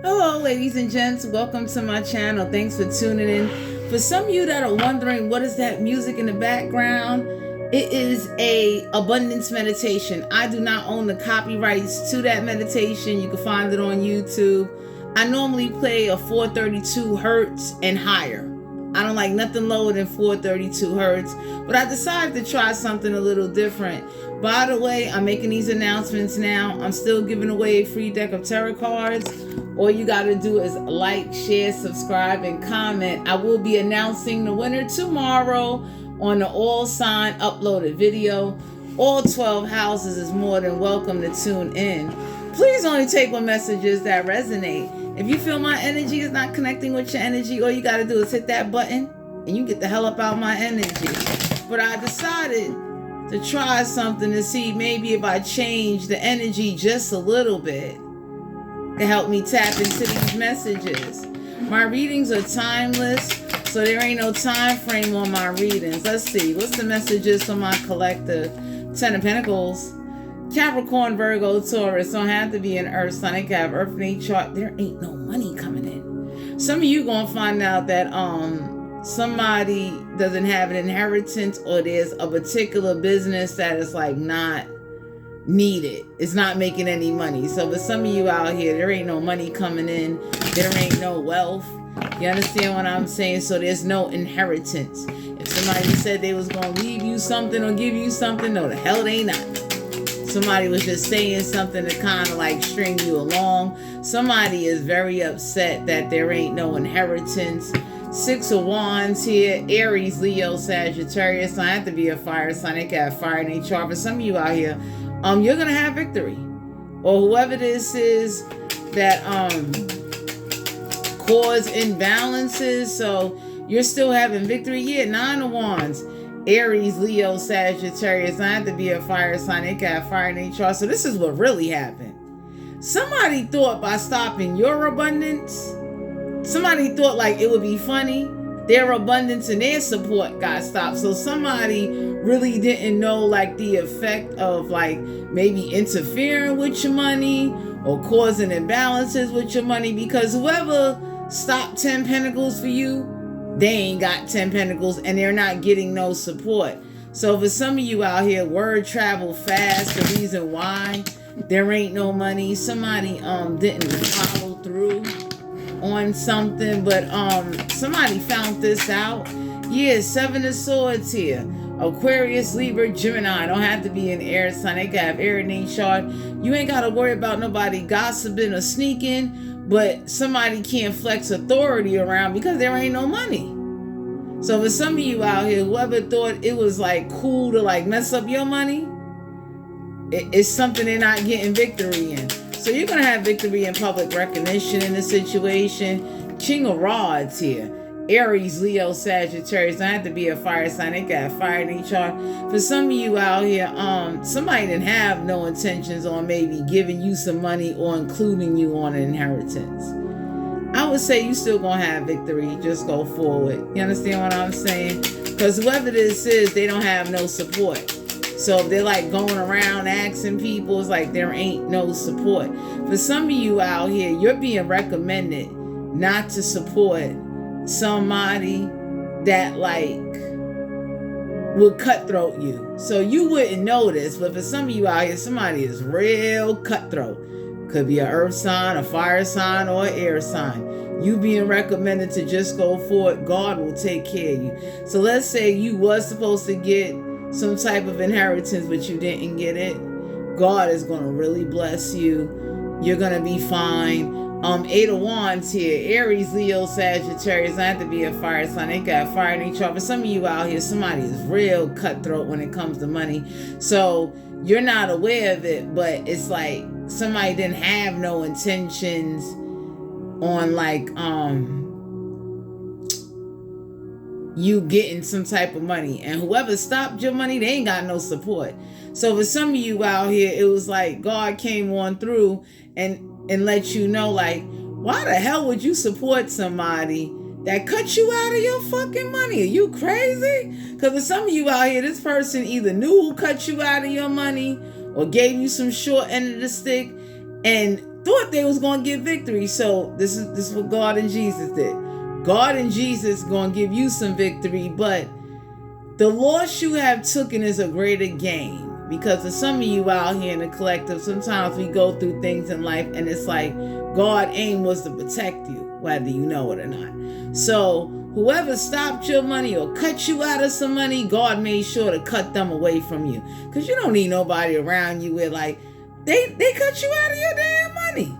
Hello, ladies and gents. Welcome to my channel. Thanks for tuning in. For some of you that are wondering what is that music in the background, it is a abundance meditation. I do not own the copyrights to that meditation. You can find it on YouTube. I normally play a 432 hertz and higher. I don't like nothing lower than 432 hertz, but I decided to try something a little different. By the way, I'm making these announcements now. I'm still giving away a free deck of tarot cards. All you got to do is like, share, subscribe, and comment. I will be announcing the winner tomorrow on the all sign uploaded video. All 12 houses is more than welcome to tune in. Please only take on messages that resonate. If you feel my energy is not connecting with your energy, all you got to do is hit that button and you get the hell up out my energy. But I decided to try something to see maybe if I change the energy just a little bit to help me tap into these messages. My readings are timeless, so there ain't no time frame on my readings. Let's see, what's the messages for my collective? 10 of Pentacles, Capricorn, Virgo, Taurus. Don't have to be an earth sign. They can have earth in their chart. There ain't no money coming in. Some of you gonna find out that somebody doesn't have an inheritance, or there's a particular business that is like not needed. It's not making any money. So for some of you out here, there ain't no money coming in. There ain't no wealth. You understand what I'm saying? So there's no inheritance. If somebody said they was going to leave you something or give you something, no, the hell they not. Somebody was just saying something to kind of like string you along. Somebody is very upset that there ain't no inheritance. 6 of Wands here, Aries, Leo, Sagittarius. I have to be a fire sign. They can have fire in their chart. For some of you out here, you're gonna have victory, or whoever this is that cause imbalances. So you're still having victory. Yeah, 9 of Wands, Aries, Leo, Sagittarius. I have to be a fire sign. They can have fire in their chart. So this is what really happened. Somebody thought by stopping your abundance, somebody thought like it would be funny. Their abundance and their support got stopped. So somebody really didn't know like the effect of like maybe interfering with your money or causing imbalances with your money, because whoever stopped 10 Pentacles for you, they ain't got 10 Pentacles and they're not getting no support. So for some of you out here, word travel fast. The reason why there ain't no money, somebody didn't follow through on something, but somebody found this out. Yeah, 7 of Swords here, Aquarius, Libra, Gemini. Don't have to be an air sign. They can have air in their chart. You ain't got to worry about nobody gossiping or sneaking, but somebody can't flex authority around because there ain't no money. So for some of you out here, whoever thought it was like cool to like mess up your money, it's something they're not getting victory in. So you're going to have victory in public recognition in the situation. King of Rods here, Aries, Leo, Sagittarius. Don't have to be a fire sign. They got fire in each chart. For some of you out here, somebody didn't have no intentions on maybe giving you some money or including you on an inheritance. I would say you still gonna have victory. Just go forward. You understand what I'm saying? Because whoever this is, they don't have no support. So if they're like going around asking people, it's like there ain't no support. For some of you out here, you're being recommended not to support somebody that like would cutthroat you. So you wouldn't know this, but for some of you out here, somebody is real cutthroat. Could be an earth sign, a fire sign, or an air sign. You being recommended to just go forward. God will take care of you. So let's say you was supposed to get some type of inheritance, but you didn't get it. God is going to really bless you. You're going to be fine. 8 of Wands here, Aries, Leo, Sagittarius. I have to be a fire sign. They got fire in each other. For some of you out here, somebody is real cutthroat when it comes to money. So you're not aware of it, but it's like somebody didn't have no intentions on like you getting some type of money, and whoever stopped your money, they ain't got no support. So for some of you out here, it was like God came on through and let you know, like, why the hell would you support somebody that cut you out of your fucking money? Are you crazy? Because for some of you out here, this person either knew who cut you out of your money or gave you some short end of the stick, and thought they was going to get victory. So this is what God and Jesus did. God and Jesus going to give you some victory, but the loss you have taken is a greater gain. Because for some of you out here in the collective, sometimes we go through things in life and it's like God's aim was to protect you, whether you know it or not. So whoever stopped your money or cut you out of some money, God made sure to cut them away from you. Because you don't need nobody around you with like, they cut you out of your damn money.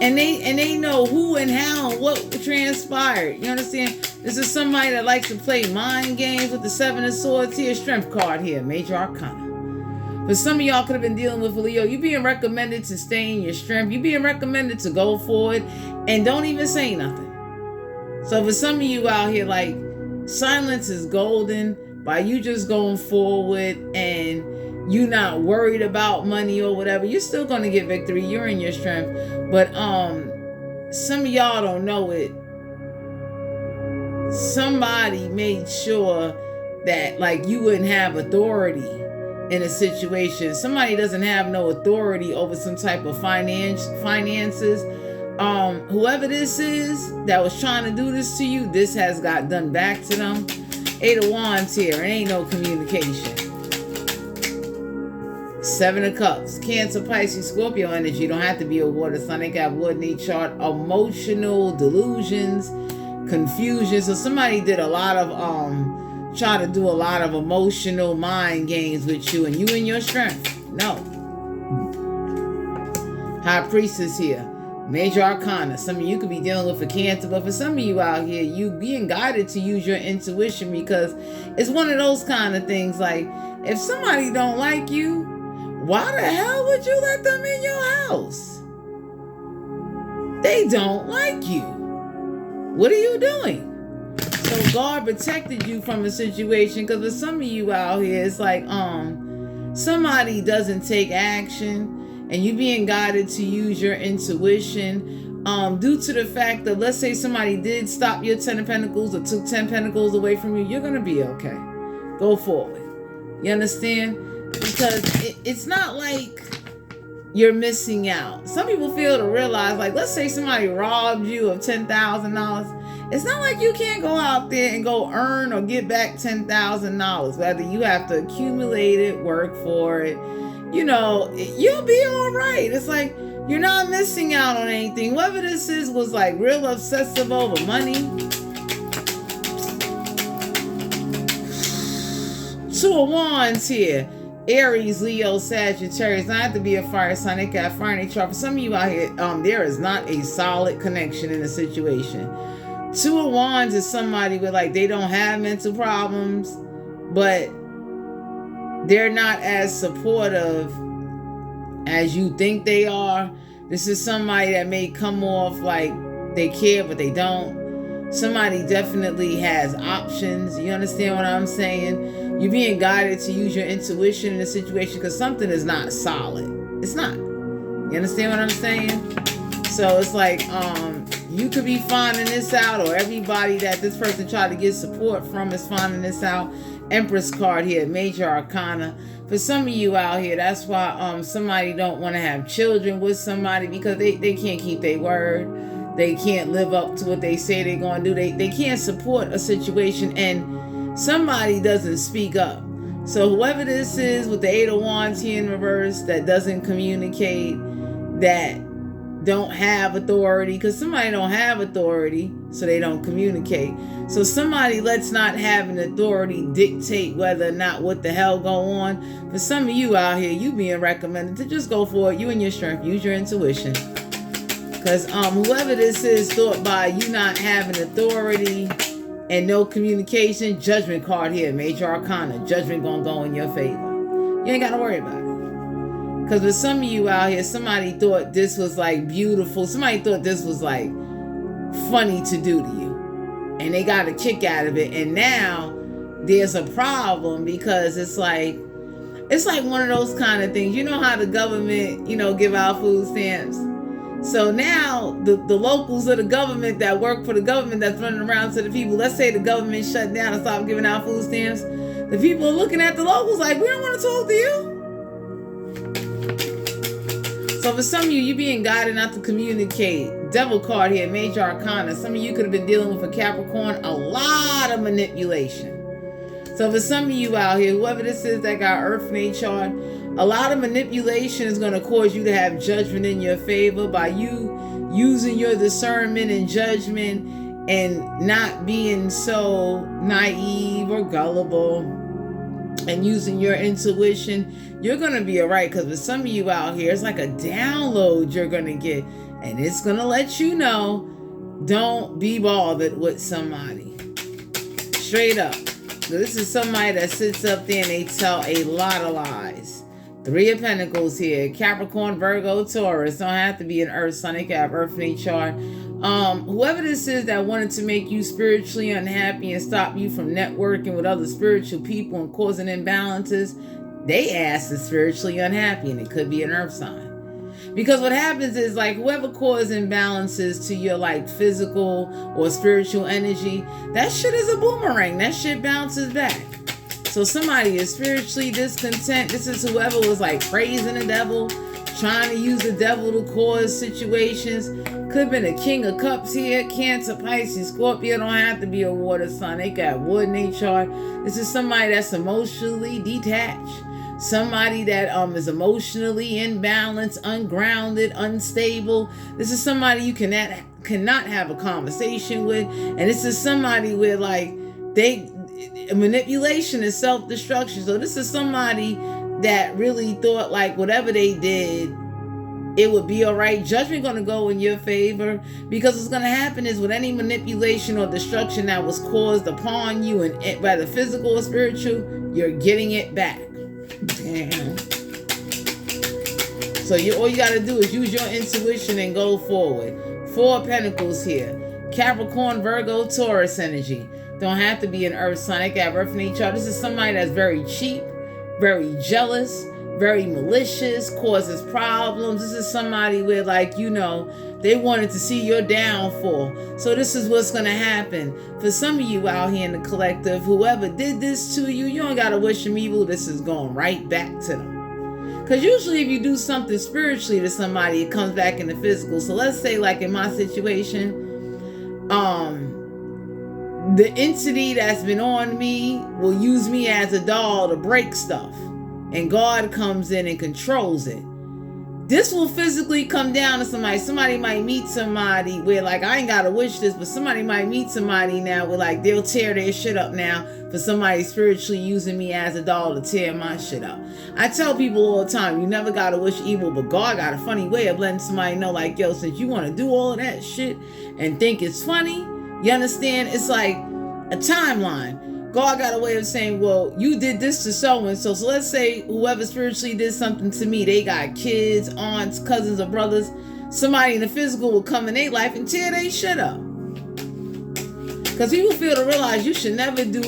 And they know who and how and what transpired. You understand? This is somebody that likes to play mind games with the Seven of Swords here. Strength card here. Major Arcana. For some of y'all could have been dealing with Leo. You being recommended to stay in your strength. You being recommended to go forward. And don't even say nothing. So for some of you out here, like, silence is golden. By you just going forward and you not worried about money or whatever, you're still going to get victory. You're in your strength. But some of y'all don't know it. Somebody made sure that like you wouldn't have authority in a situation. Somebody doesn't have no authority over some type of finances. Whoever this is that was trying to do this to you, this has got done back to them. 8 of Wands here. It ain't no communication. 7 of Cups. Cancer, Pisces, Scorpio energy. You don't have to be a water sign. They got wood in their chart. Emotional delusions, confusion. So somebody did a lot of try to do a lot of emotional mind games with you, and you in your strength. No. High Priestess here. Major Arcana. Some of you could be dealing with a Cancer, but for some of you out here, you being guided to use your intuition, because it's one of those kind of things like, if somebody don't like you, why the hell would you let them in your house? They don't like you. What are you doing? So God protected you from a situation, because for some of you out here, it's like somebody doesn't take action, and you being guided to use your intuition due to the fact that, let's say somebody did stop your 10 of Pentacles or took 10 Pentacles away from you, you're going to be okay. Go forward. You understand? Because it's not like you're missing out. Some people feel to realize, like, let's say somebody robbed you of $10,000. It's not like you can't go out there and go earn or get back $10,000. Whether you have to accumulate it, work for it, you know, you'll be all right. It's like you're not missing out on anything. Whoever this is was like real obsessive over money. 2 of Wands here. Aries, Leo, Sagittarius. Not have to be a fire sign. They got fire in their chart. For some of you out here, there is not a solid connection in a situation. 2 of Wands is somebody with like, they don't have mental problems, but they're not as supportive as you think they are. This is somebody that may come off like they care, but they don't. Somebody definitely has options. You understand what I'm saying? You're being guided to use your intuition in a situation because something is not solid. It's not. You understand what I'm saying? So it's like, you could be finding this out, or everybody that this person tried to get support from is finding this out. Empress card here, Major Arcana. For some of you out here, that's why somebody don't want to have children with somebody, because they can't keep their word. They can't live up to what they say they're going to do. They can't support a situation, and somebody doesn't speak up. So whoever this is with the 8 of Wands here in reverse that doesn't communicate, that don't have authority, because somebody don't have authority, so they don't communicate. So somebody lets not having authority dictate whether or not what the hell go on. For some of you out here, you being recommended to just go for it. You and your strength, use your intuition. Because whoever this is thought by you not having authority and no communication. Judgment card here, Major Arcana. Judgment gonna go in your favor. You ain't gotta worry about it. Because with some of you out here, somebody thought this was like beautiful. Somebody thought this was like funny to do to you. And they got a kick out of it. And now there's a problem, because it's like one of those kind of things. You know how the government, give out food stamps? So now the locals of the government that work for the government that's running around to the people, let's say the government shut down and stopped giving out food stamps. The people are looking at the locals like, we don't want to talk to you. So for some of you, you being guided not to communicate. Devil card here, major arcana. Some of you could have been dealing with a Capricorn, a lot of manipulation. So for some of you out here, whoever this is that got Earth in their chart, a lot of manipulation is going to cause you to have judgment in your favor by you using your discernment and judgment and not being so naive or gullible and using your intuition. You're going to be all right, because with some of you out here, it's like a download you're going to get, and it's going to let you know, don't be bothered with somebody. Straight up. So this is somebody that sits up there and they tell a lot of lies. 3 of Pentacles here. Capricorn, Virgo, Taurus. Don't have to be an Earth sign. They can have Earth in their chart. Whoever this is that wanted to make you spiritually unhappy and stop you from networking with other spiritual people and causing imbalances, they ass is spiritually unhappy, and it could be an Earth sign. Because what happens is, like, whoever causes imbalances to your, like, physical or spiritual energy, that shit is a boomerang. That shit bounces back. So somebody is spiritually discontent. This is whoever was, like, praising the devil, trying to use the devil to cause situations. Could have been a King of Cups here. Cancer, Pisces, Scorpio. Don't have to be a water sign. They got wood in their chart. This is somebody that's emotionally detached. Somebody that is emotionally imbalanced, ungrounded, unstable. This is somebody you cannot have a conversation with. And this is somebody where, like, manipulation is self-destruction. So this is somebody that really thought, like, whatever they did, it would be all right. Judgment going to go in your favor, because what's going to happen is with any manipulation or destruction that was caused upon you, and whether physical or spiritual, you're getting it back. So all you got to do is use your intuition and go forward. 4 of Pentacles here. Capricorn, Virgo, Taurus energy. Don't have to be an Earth sign. They got Earth in each other. This is somebody that's very cheap, very jealous, very malicious, causes problems. This is somebody where, like, you know, they wanted to see your downfall. So this is what's going to happen. For some of you out here in the collective, whoever did this to you, you don't got to wish them evil. This is going right back to them. Because usually if you do something spiritually to somebody, it comes back in the physical. So let's say, like in my situation, the entity that's been on me will use me as a doll to break stuff. And God comes in and controls it. This will physically come down to somebody. Somebody might meet somebody where, like, I ain't got to wish this, but somebody might meet somebody now where, like, they'll tear their shit up now for somebody spiritually using me as a doll to tear my shit up. I tell people all the time, you never got to wish evil, but God got a funny way of letting somebody know, like, yo, since you want to do all of that shit and think it's funny, you understand? It's like a timeline. God got a way of saying, well, you did this to so-and-so. So let's say whoever spiritually did something to me, they got kids, aunts, cousins, or brothers. Somebody in the physical will come in their life and tear their shit up. Because people fail to realize you should never do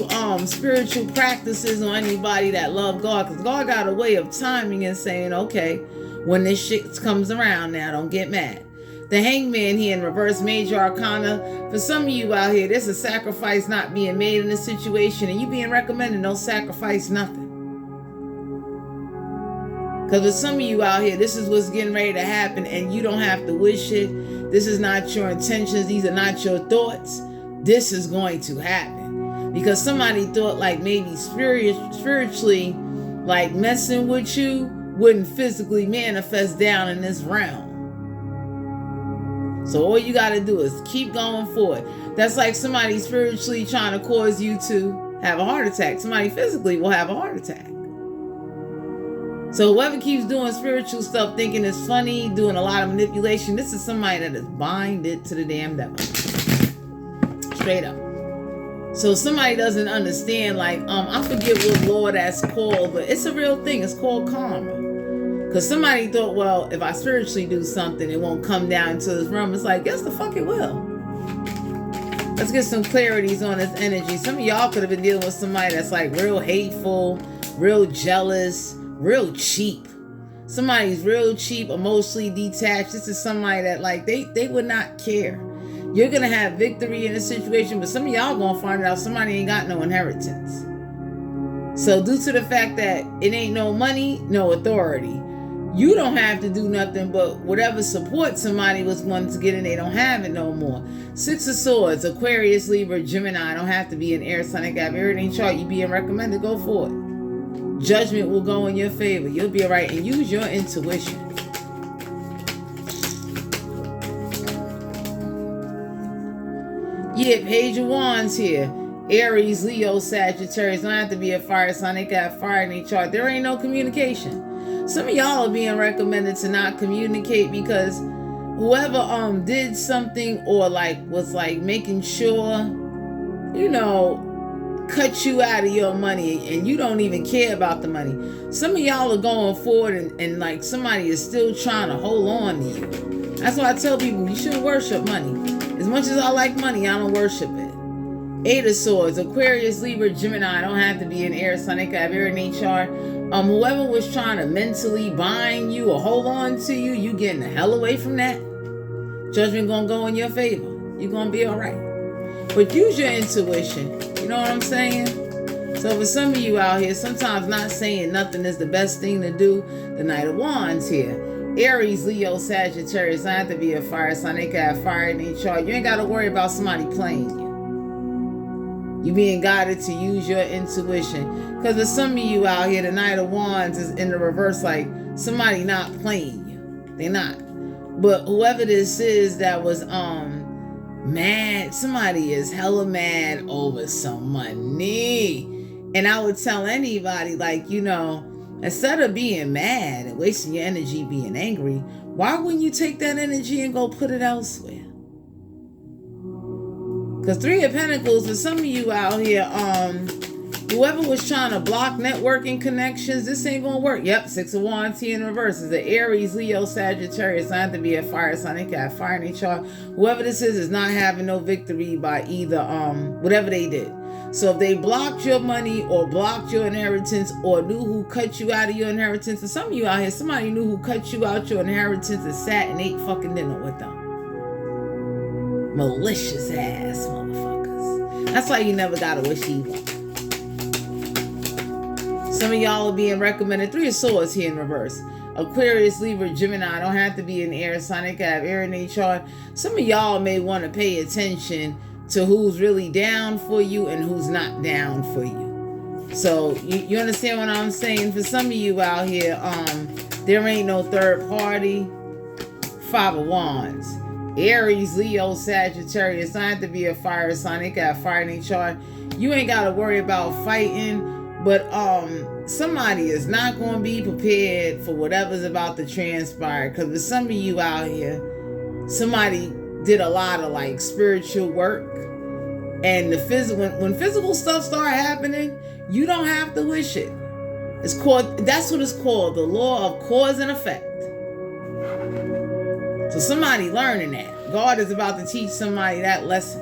spiritual practices on anybody that love God. Because God got a way of timing and saying, okay, when this shit comes around now, don't get mad. The Hangman here in reverse, major arcana. For some of you out here, there's a sacrifice not being made in this situation, and you being recommended don't sacrifice nothing. Because with some of you out here, this is what's getting ready to happen, and you don't have to wish it. This is not your intentions. These are not your thoughts. This is going to happen. Because somebody thought, like, maybe spiritually, like, messing with you wouldn't physically manifest down in this realm. So all you got to do is keep going forward. That's like somebody spiritually trying to cause you to have a heart attack. Somebody physically will have a heart attack. So whoever keeps doing spiritual stuff, thinking it's funny, doing a lot of manipulation, this is somebody that is binded to the damn devil. Straight up. So somebody doesn't understand, like, I forget what law that's called, but it's a real thing. It's called karma. Because somebody thought, well, if I spiritually do something, it won't come down into this realm. It's like, yes, the fuck it will. Let's get some clarities on this energy. Some of y'all could have been dealing with somebody that's, like, real hateful, real jealous, real cheap. Somebody's real cheap, emotionally detached. This is somebody that, like, they would not care. You're going to have victory in this situation, but some of y'all going to find out somebody ain't got no inheritance. So due to the fact that it ain't no money, no authority, You don't have to do nothing, but whatever support somebody was wanting to get in, they don't have it no more. Six of Swords, Aquarius, Libra, Gemini. Don't have to be an air sign. Got everything chart. You being recommended, go for it. Judgment will go in your favor. You'll be all right. And use your intuition. Yeah, Page of Wands here. Aries, Leo, Sagittarius. Don't have to be a fire sign. They got fire in their chart. There ain't no communication. Some of y'all are being recommended to not communicate because whoever did something or was making sure, cut you out of your money and you don't even care about the money. Some of y'all are going forward and somebody is still trying to hold on to you. That's why I tell people you shouldn't worship money. As much as I like money, I don't worship it. Eight of Swords, Aquarius, Libra, Gemini. Don't have to be an air sign. They got air in their chart. Whoever was trying to mentally bind you or hold on to you, you getting the hell away from that. Judgment gonna go in your favor. You're gonna be all right. But use your intuition. You know what I'm saying? So for some of you out here, sometimes not saying nothing is the best thing to do. The Knight of Wands here. Aries, Leo, Sagittarius. Don't have to be a fire sign. They got fire in their chart. You ain't got to worry about somebody playing you. You being guided to use your intuition. Because for some of you out here, the Knight of Wands is in the reverse, like somebody not playing you. They not. But whoever this is that was mad, somebody is hella mad over some money. And I would tell anybody, instead of being mad and wasting your energy being angry, why wouldn't you take that energy and go put it elsewhere? Because Three of Pentacles, for some of you out here, whoever was trying to block networking connections, this ain't gonna work. Yep, Six of Wands here in reverse is the Aries, Leo, Sagittarius. Not to be a fire sign. They got fire in their chart. Whoever this is not having no victory by either whatever they did. So if they blocked your money or blocked your inheritance or knew who cut you out of your inheritance, and some of you out here, somebody knew who cut you out your inheritance and sat and ate fucking dinner with them. Malicious ass motherfuckers. That's why you never gotta wish evil. Some of y'all are being recommended. Three of Swords here in reverse. Aquarius, Libra, Gemini. Don't have to be an air sign. They can have air in their chart. Some of y'all may want to pay attention to who's really down for you and who's not down for you. So you understand what I'm saying? For some of you out here, there ain't no third party. Five of Wands. Aries, Leo, Sagittarius. Don't have to be a fire sign. They got fire in their chart. You ain't got to worry about fighting, but somebody is not going to be prepared for whatever's about to transpire. Because for some of you out here, somebody did a lot of spiritual work, and the physical, when physical stuff start happening, you don't have to wish it. That's what it's called, the law of cause and effect. So somebody learning that. God is about to teach somebody that lesson.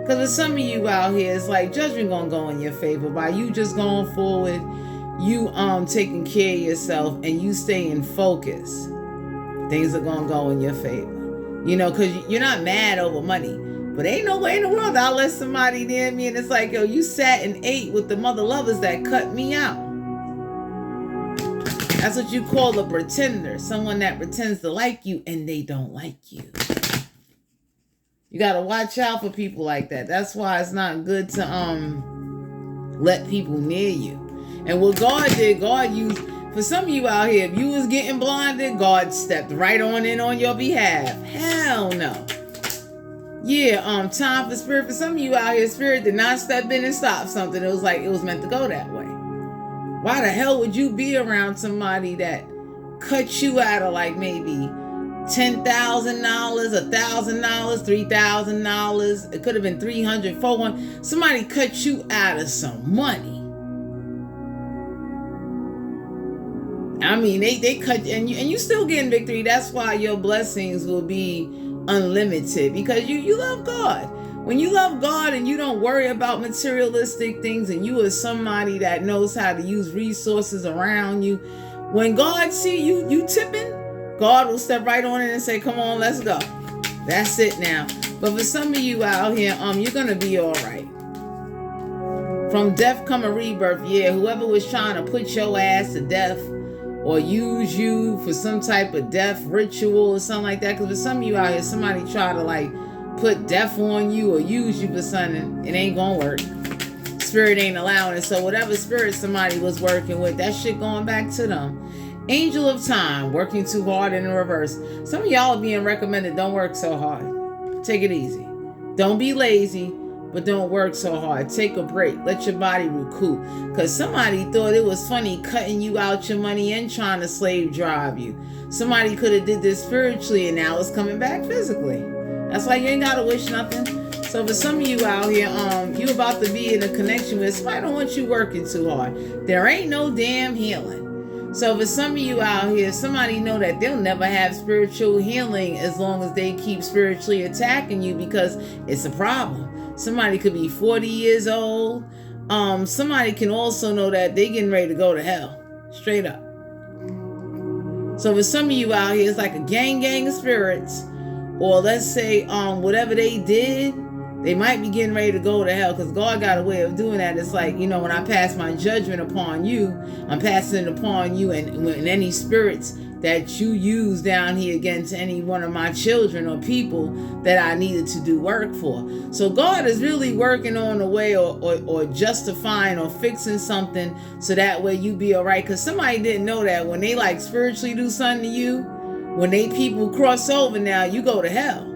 Because for some of you out here, it's judgment gonna go in your favor by you just going forward, you taking care of yourself, and you staying focused. Things are gonna go in your favor. Because you're not mad over money. But ain't no way in the world I'll let somebody near me and it's yo, you sat and ate with the mother lovers that cut me out. That's what you call a pretender. Someone that pretends to like you and they don't like you. You got to watch out for people like that. That's why it's not good to let people near you. And what God did, God used... For some of you out here, if you was getting blinded, God stepped right on in on your behalf. Hell no. Yeah, time for spirit. For some of you out here, spirit did not step in and stop something. It was it was meant to go that way. Why the hell would you be around somebody that cut you out of maybe $10,000, $1,000, $3,000? It could have been $300, $400. Somebody cut you out of some money. I mean, they cut, and you still getting victory. That's why your blessings will be unlimited, because you love God. When you love God and you don't worry about materialistic things, and you are somebody that knows how to use resources around you, when God see you tipping, God will step right on in and say, come on, let's go. That's it now. But for some of you out here, you're going to be all right. From death come a rebirth. Yeah, whoever was trying to put your ass to death or use you for some type of death ritual or something like that. Because for some of you out here, somebody try to like put death on you or use you for something, it ain't gonna work. Spirit ain't allowing it. So whatever spirit somebody was working with, that shit going back to them. Angel of time, working too hard in the reverse. Some of y'all are being recommended, don't work so hard. Take it easy. Don't be lazy, but don't work so hard. Take a break. Let your body recoup. Because somebody thought it was funny cutting you out your money and trying to slave drive you. Somebody could have did this spiritually and now it's coming back physically. That's why you ain't got to wish nothing. So for some of you out here, you about to be in a connection with somebody don't want you working too hard. There ain't no damn healing. So for some of you out here, somebody know that they'll never have spiritual healing as long as they keep spiritually attacking you, because it's a problem. Somebody could be 40 years old. Somebody can also know that they getting ready to go to hell. Straight up. So for some of you out here, it's like a gang of spirits. Or let's say whatever they did, they might be getting ready to go to hell, because God got a way of doing that. It's like, when I pass my judgment upon you, I'm passing it upon you, and when any spirits that you use down here against any one of my children or people that I needed to do work for. So God is really working on a way or justifying or fixing something so that way you be all right. Because somebody didn't know that when they like spiritually do something to you, when they people cross over now, you go to hell.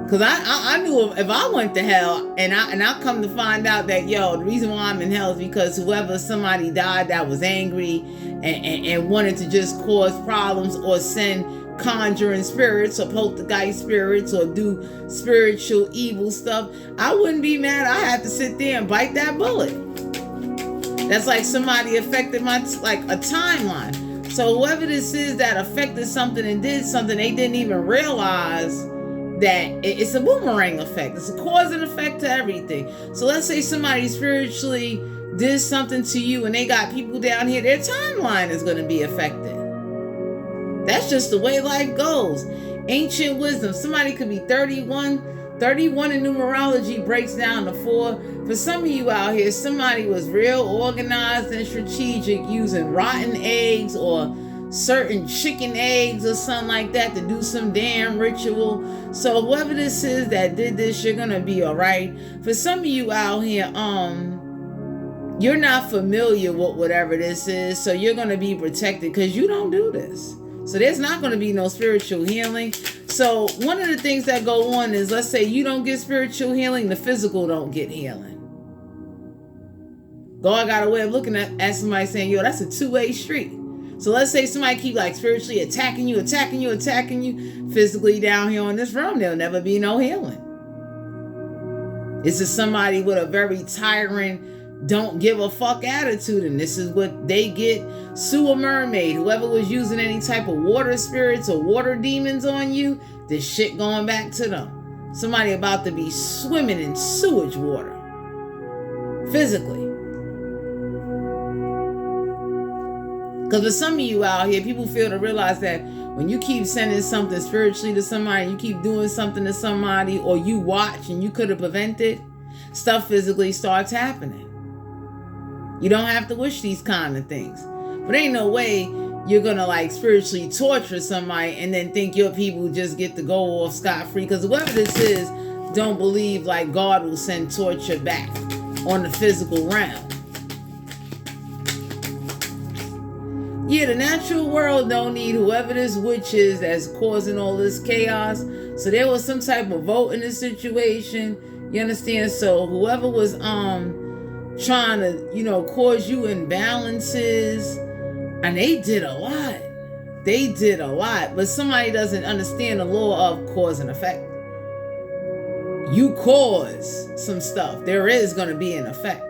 Because I knew if I went to hell and I come to find out that, the reason why I'm in hell is because whoever somebody died that was angry and wanted to just cause problems or send conjuring spirits or poltergeist spirits or do spiritual evil stuff, I wouldn't be mad. I have to sit there and bite that bullet. That's like somebody affected my, like a timeline. So whoever this is that affected something and did something, they didn't even realize that it's a boomerang effect. It's a cause and effect to everything. So let's say somebody spiritually did something to you and they got people down here, their timeline is going to be affected. That's just the way life goes. Ancient wisdom. Somebody could be 31. 31 in numerology breaks down to 4. For some of you out here, somebody was real organized and strategic using rotten eggs or certain chicken eggs or something like that to do some damn ritual. So whoever this is that did this, you're gonna be all right. For some of you out here, you're not familiar with whatever this is, so you're gonna be protected because you don't do this. So there's not gonna be no spiritual healing. So one of the things that go on is, let's say you don't get spiritual healing, the physical don't get healing. God got a way of looking at somebody saying, that's a two-way street. So let's say somebody keep like spiritually attacking you, physically down here on this realm, there'll never be no healing. This is somebody with a very tyrant, don't give a fuck attitude, and this is what they get. Sue a mermaid, whoever was using any type of water spirits or water demons on you, this shit going back to them. Somebody about to be swimming in sewage water, physically. Because for some of you out here, people fail to realize that when you keep sending something spiritually to somebody, you keep doing something to somebody, or you watch and you could have prevented, stuff physically starts happening. You don't have to wish these kind of things. But ain't no way you're going to like spiritually torture somebody and then think your people just get to go off scot-free. Because whoever this is, don't believe like God will send torture back on the physical realm. Yeah, the natural world don't need whoever this witch is that's causing all this chaos. So there was some type of vote in this situation. You understand? So whoever was trying to, cause you imbalances, and they did a lot. But somebody doesn't understand the law of cause and effect. You cause some stuff, there is going to be an effect.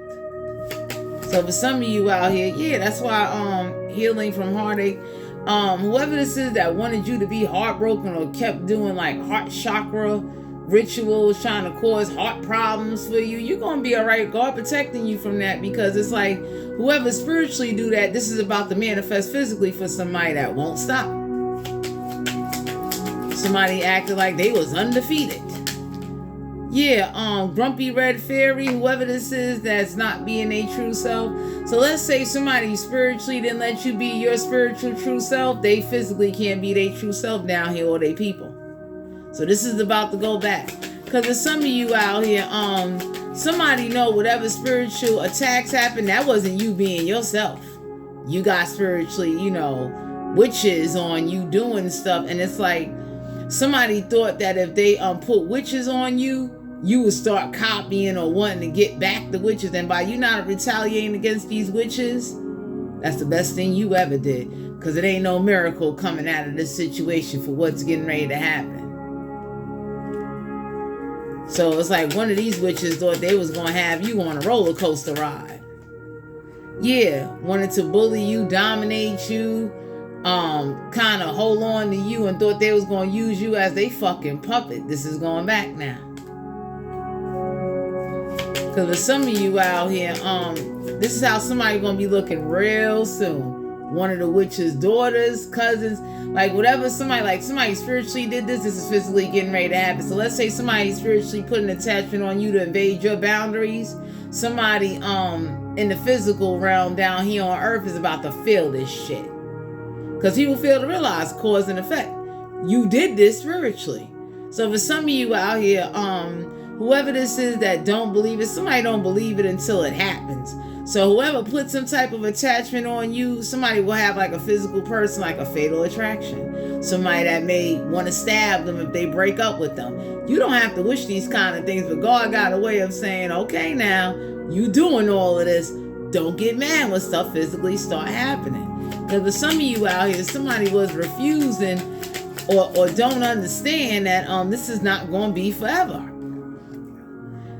So for some of you out here, that's why healing from heartache, whoever this is that wanted you to be heartbroken or kept doing like heart chakra rituals trying to cause heart problems for you, you're going to be all right. God protecting you from that, because it's like whoever spiritually do that, this is about to manifest physically for somebody that won't stop. Somebody acted like they was undefeated. Yeah, grumpy red fairy, whoever this is that's not being their true self. So let's say somebody spiritually didn't let you be your spiritual true self. They physically can't be their true self down here, or they people. So this is about to go back. Because there's some of you out here, somebody know whatever spiritual attacks happened, that wasn't you being yourself. You got spiritually, witches on you doing stuff. And it's like somebody thought that if they put witches on you, you would start copying or wanting to get back the witches. And by you not retaliating against these witches, that's the best thing you ever did. Because it ain't no miracle coming out of this situation for what's getting ready to happen. So it's like one of these witches thought they was going to have you on a roller coaster ride. Yeah, wanted to bully you, dominate you, kind of hold on to you, and thought they was going to use you as they fucking puppet. This is going back now. Because with some of you out here, this is how somebody going to be looking real soon. One of the witch's daughters, cousins, like whatever, somebody spiritually did this is physically getting ready to happen. So let's say somebody spiritually put an attachment on you to invade your boundaries. Somebody in the physical realm down here on earth is about to feel this shit. Because people fail to realize cause and effect. You did this spiritually. So for some of you out here, whoever this is that don't believe it, somebody don't believe it until it happens. So whoever put some type of attachment on you, somebody will have like a physical person, like a fatal attraction. Somebody that may want to stab them if they break up with them. You don't have to wish these kind of things, but God got a way of saying, okay, now you doing all of this. Don't get mad when stuff physically start happening. Because for some of you out here, somebody was refusing or don't understand that this is not going to be forever.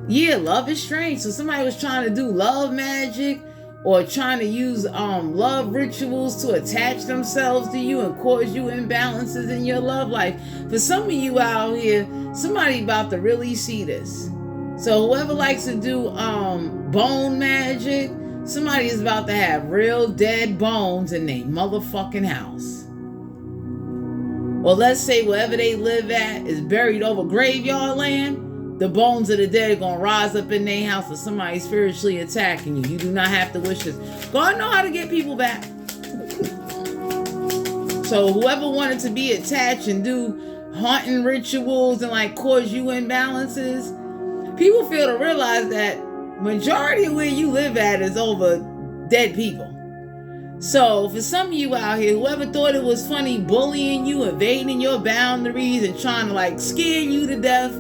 Yeah, love is strange. So somebody was trying to do love magic or trying to use love rituals to attach themselves to you and cause you imbalances in your love life. For some of you out here, somebody about to really see this. So whoever likes to do bone magic, somebody is about to have real dead bones in their motherfucking house. Or let's say wherever they live at is buried over graveyard land. The bones of the dead are going to rise up in their house or somebody spiritually attacking you. You do not have to wish this. God know how to get people back. So whoever wanted to be attached and do haunting rituals and like cause you imbalances, people fail to realize that majority of where you live at is over dead people. So for some of you out here, whoever thought it was funny bullying you, invading your boundaries and trying to like scare you to death,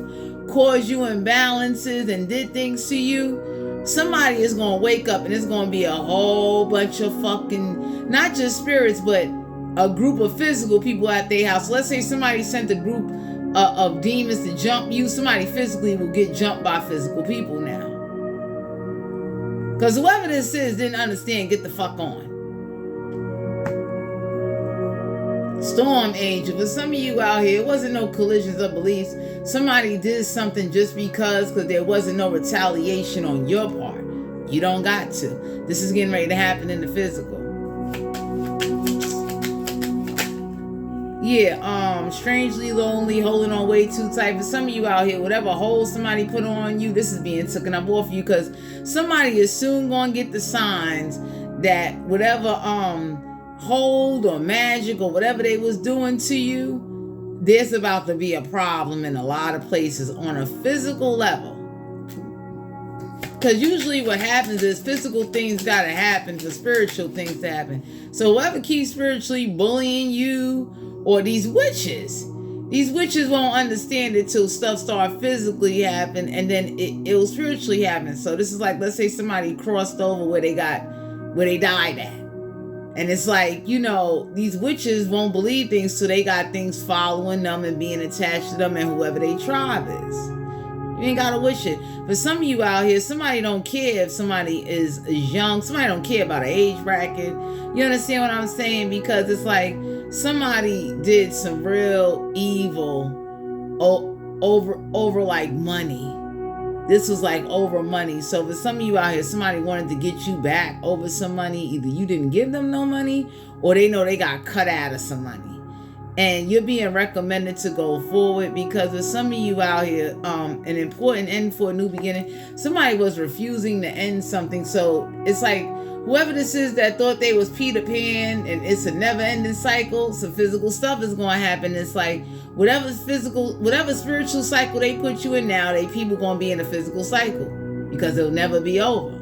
cause you imbalances and did things to you, somebody is going to wake up and it's going to be a whole bunch of fucking, not just spirits, but a group of physical people at their house. Let's say somebody sent a group of demons to jump you. Somebody physically will get jumped by physical people now. Because whoever this is didn't understand, get the fuck on. Storm angel. For some of you out here, it wasn't no collisions of beliefs. Somebody did something just because there wasn't no retaliation on your part. You don't got to. This is getting ready to happen in the physical. Yeah, strangely lonely, holding on way too tight. For some of you out here, whatever hold somebody put on you, this is being taken up off you because somebody is soon going to get the signs that whatever hold or magic or whatever they was doing to you, there's about to be a problem in a lot of places on a physical level. Because usually what happens is physical things got to happen for spiritual things to happen. So whoever keeps spiritually bullying you or these witches won't understand it till stuff start physically happen and then it will spiritually happen. So this is like, let's say somebody crossed over where they died at. And it's like, these witches won't believe things till they got things following them and being attached to them and whoever they tribe is. You ain't got to wish it. For some of you out here, somebody don't care if somebody is young. Somebody don't care about an age bracket. You understand what I'm saying? Because it's like somebody did some real evil over like money. This was like over money. So for some of you out here, somebody wanted to get you back over some money. Either you didn't give them no money or they know they got cut out of some money. And you're being recommended to go forward because for some of you out here, an important end for a new beginning, somebody was refusing to end something. So it's like whoever this is that thought they was Peter Pan and it's a never-ending cycle, some physical stuff is going to happen. It's like whatever spiritual cycle they put you in now, people going to be in a physical cycle because it'll never be over.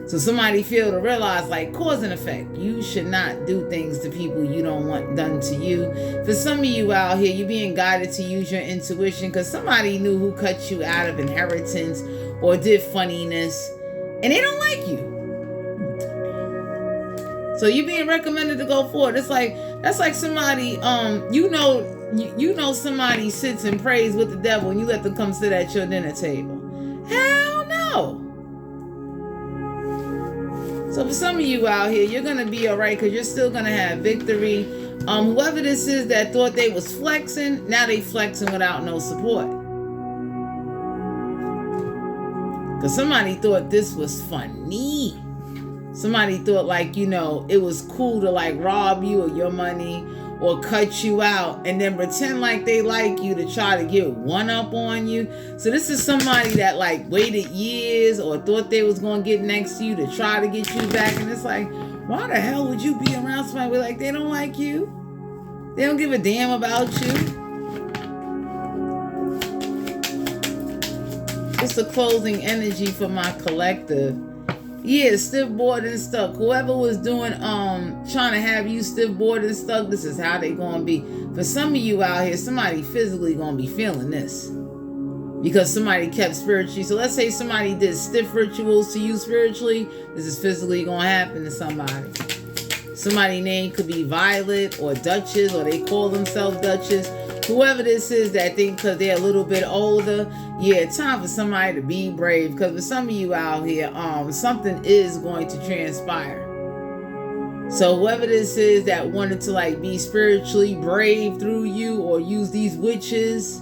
So somebody feel to realize, like, cause and effect. You should not do things to people you don't want done to you. For some of you out here, you're being guided to use your intuition because somebody knew who cut you out of inheritance or did funniness, and they don't like you. So you're being recommended to go forward. It's like, that's like somebody, you know somebody sits and prays with the devil and you let them come sit at your dinner table. Hell no. So for some of you out here, you're going to be all right because you're still going to have victory. Whoever this is that thought they was flexing, now they flexing without no support. Because somebody thought this was funny. Somebody thought, like, it was cool to like rob you of your money or cut you out and then pretend like they like you to try to get one up on you. So this is somebody that like waited years or thought they was going to get next to you to try to get you back. And it's like, why the hell would you be around somebody like they don't like you? They don't give a damn about you. It's the closing energy for my collective. Yeah, stiff board and stuck. Whoever was doing, trying to have you stiff board and stuck, this is how they gonna be. For some of you out here, somebody physically gonna be feeling this. Because somebody kept spiritually. So let's say somebody did stiff rituals to you spiritually. This is physically gonna happen to somebody. Somebody's name could be Violet or Duchess, or they call themselves Duchess. Whoever this is that think because they're a little bit older, yeah, time for somebody to be brave. Because for some of you out here, something is going to transpire. So whoever this is that wanted to like be spiritually brave through you or use these witches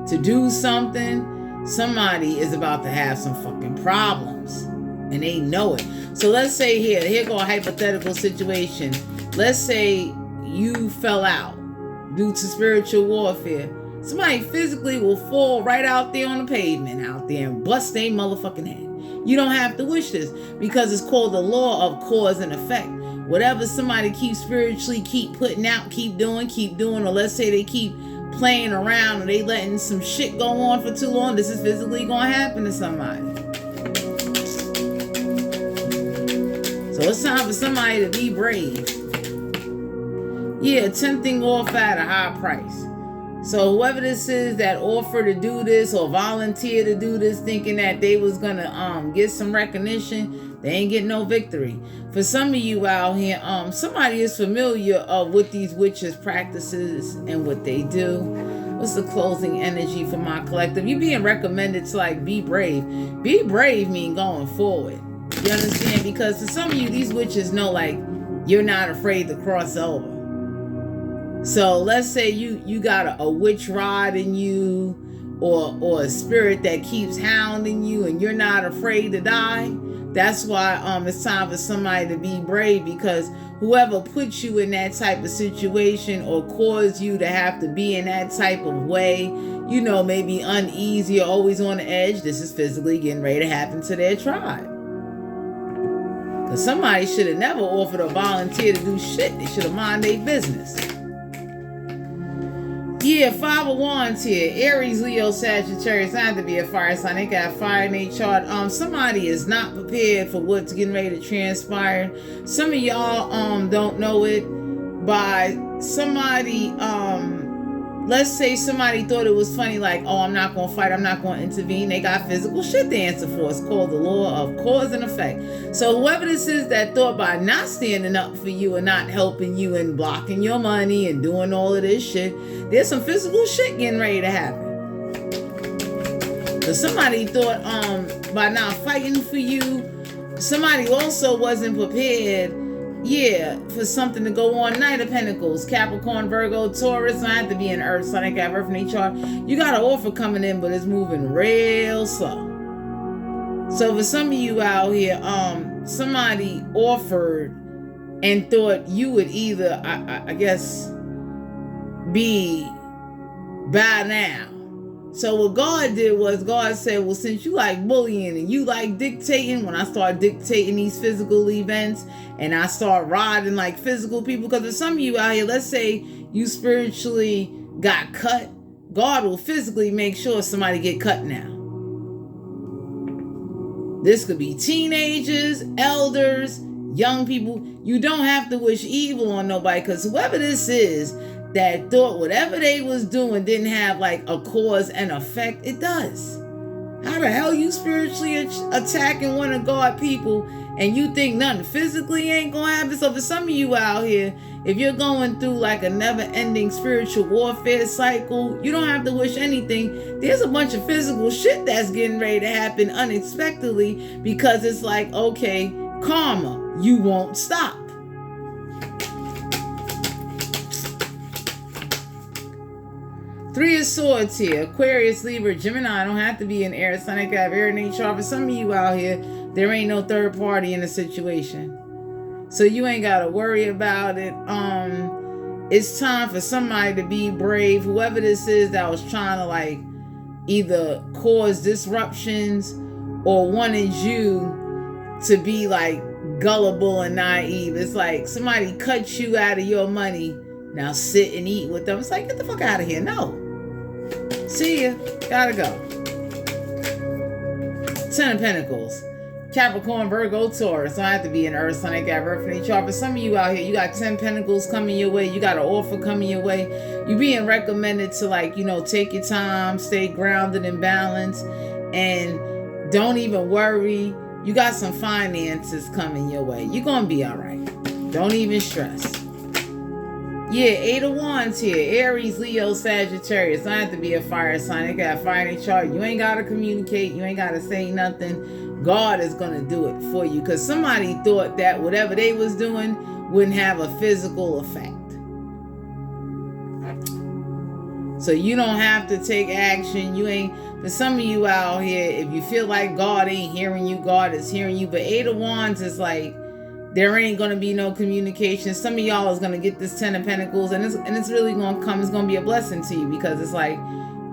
to do something, somebody is about to have some fucking problems. And they know it. So let's say here go a hypothetical situation. Let's say you fell out due to spiritual warfare. Somebody physically will fall right out there on the pavement out there and bust their motherfucking head. You don't have to wish this because it's called the law of cause and effect. Whatever somebody keeps spiritually keep putting out, keep doing, or let's say they keep playing around or they letting some shit go on for too long, this is physically going to happen to somebody. So it's time for somebody to be brave. Yeah, tempting off at a high price. So whoever this is that offered to do this or volunteer to do this thinking that they was going to get some recognition, they ain't getting no victory. For some of you out here, somebody is familiar with these witches' practices and what they do. What's the closing energy for my collective? You being recommended to like be brave. Be brave mean going forward. You understand? Because for some of you, these witches know like you're not afraid to cross over. So let's say you got a witch rod in you or a spirit that keeps hounding you and you're not afraid to die. That's why it's time for somebody to be brave, because whoever puts you in that type of situation or caused you to have to be in that type of way, maybe uneasy or always on the edge, this is physically getting ready to happen to their tribe. Because somebody should have never offered a volunteer to do shit. They should have mind their business. Yeah, 5 of Wands here. Aries, Leo, Sagittarius. Not to be a fire sign. They got fire in their chart. Somebody is not prepared for what's getting ready to transpire. Some of y'all don't know it by somebody. Let's say somebody thought it was funny, like, oh, I'm not going to fight, I'm not going to intervene. They got physical shit to answer for. It's called the law of cause and effect. So whoever this is that thought by not standing up for you and not helping you and blocking your money and doing all of this shit, there's some physical shit getting ready to happen. So somebody thought by not fighting for you, somebody also wasn't prepared, for something to go on. Knight of Pentacles, Capricorn, Virgo, Taurus. I have to be an earth sign. I got Earth in each chart. You got an offer coming in, but it's moving real slow. So for some of you out here, somebody offered and thought you would either, I guess, be by now So what God did was God said, well, since you like bullying and you like dictating, when I start dictating these physical events and I start riding like physical people, because for some of you out here, let's say you spiritually got cut, God will physically make sure somebody get cut now. This could be teenagers, elders, young people. You don't have to wish evil on nobody, because whoever this is that thought whatever they was doing didn't have like a cause and effect, it does. How the hell you spiritually attacking one of God people and you think nothing physically ain't gonna happen? So for some of you out here, if you're going through like a never-ending spiritual warfare cycle, you don't have to wish anything. There's a bunch of physical shit that's getting ready to happen unexpectedly, because it's like, okay, karma, you won't stop. Three of Swords here. Aquarius, Libra, Gemini. Don't have to be an air sign. I have air nature. For some of you out here, there ain't no third party in the situation, so you ain't got to worry about it. It's time for somebody to be brave. Whoever this is that was trying to like either cause disruptions or wanted you to be like gullible and naive. It's like somebody cut you out of your money. Now sit and eat with them. It's like, get the fuck out of here. No. See ya. Gotta go. 10 of Pentacles. Capricorn, Virgo, Taurus. Don't have to be an earth sign. I got Earth in each chart. For some of you out here, you got 10 Pentacles coming your way. You got an offer coming your way. You're being recommended to, like, you know, take your time, stay grounded and balanced, and don't even worry. You got some finances coming your way. You're gonna be all right. Don't even stress. Yeah, 8 of Wands here. Aries, Leo, Sagittarius. Don't have to be a fire sign. They got fire in their chart. You ain't got to communicate. You ain't got to say nothing. God is going to do it for you, because somebody thought that whatever they was doing wouldn't have a physical effect. So you don't have to take action. You ain't, for some of you out here, if you feel like God ain't hearing you, God is hearing you. But 8 of Wands is like, there ain't going to be no communication. Some of y'all is going to get this 10 of Pentacles, and it's really going to come. It's going to be a blessing to you, because it's like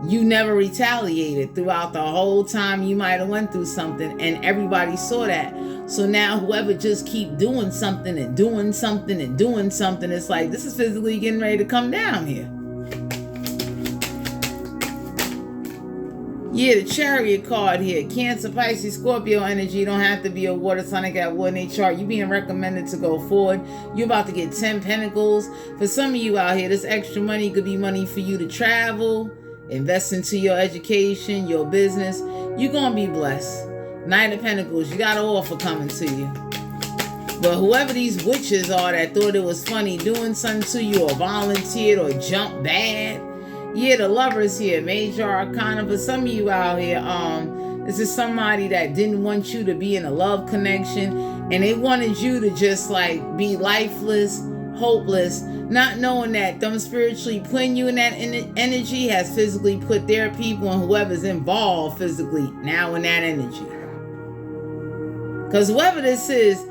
you never retaliated throughout the whole time you might have went through something, and everybody saw that. So now whoever just keep doing something and doing something and doing something, it's like this is physically getting ready to come down here. Yeah, the Chariot card here. Cancer, Pisces, Scorpio energy. Don't have to be a water sign. I got water in their chart. You being recommended to go forward. You're about to get 10 Pentacles. For some of you out here, this extra money could be money for you to travel, invest into your education, your business. You're going to be blessed. 9 of Pentacles. You got an offer coming to you. But whoever these witches are that thought it was funny doing something to you, or volunteered, or jumped bad. Yeah, the Lovers here, Major Arcana. For some of you out here, this is somebody that didn't want you to be in a love connection, and they wanted you to just like be lifeless, hopeless, not knowing that them spiritually putting you in that energy has physically put their people and whoever's involved physically now in that energy. Because whoever this is,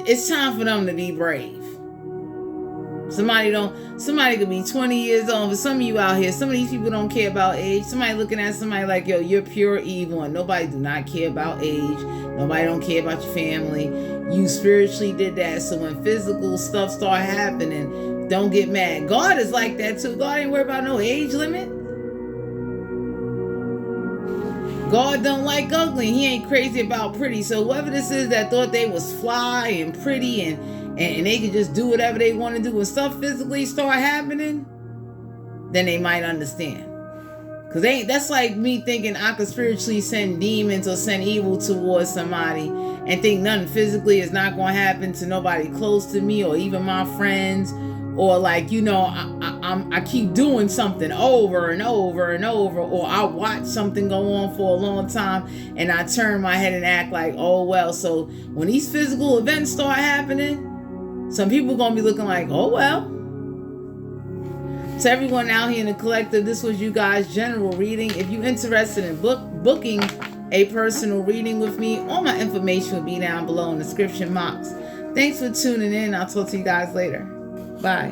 it's time for them to be brave. Somebody could be 20 years old. For some of you out here, some of these people don't care about age. Somebody looking at somebody like, yo, you're pure evil, and nobody do not care about age. Nobody don't care about your family. You spiritually did that. So when physical stuff start happening, don't get mad. God is like that too. God ain't worried about no age limit. God don't like ugly. He ain't crazy about pretty. So whoever this is that thought they was fly and pretty and they could just do whatever they want to do, when stuff physically start happening, then they might understand. Because that's like me thinking I could spiritually send demons or send evil towards somebody and think nothing physically is not going to happen to nobody close to me or even my friends. Or like, you know, I keep doing something over and over and over, or I watch something go on for a long time and I turn my head and act like, oh well. So when these physical events start happening, some people gonna be looking like, oh well. To everyone out here in the collective, this was you guys' general reading. If you're interested in booking a personal reading with me, all my information will be down below in the description box. Thanks for tuning in. I'll talk to you guys later. Bye.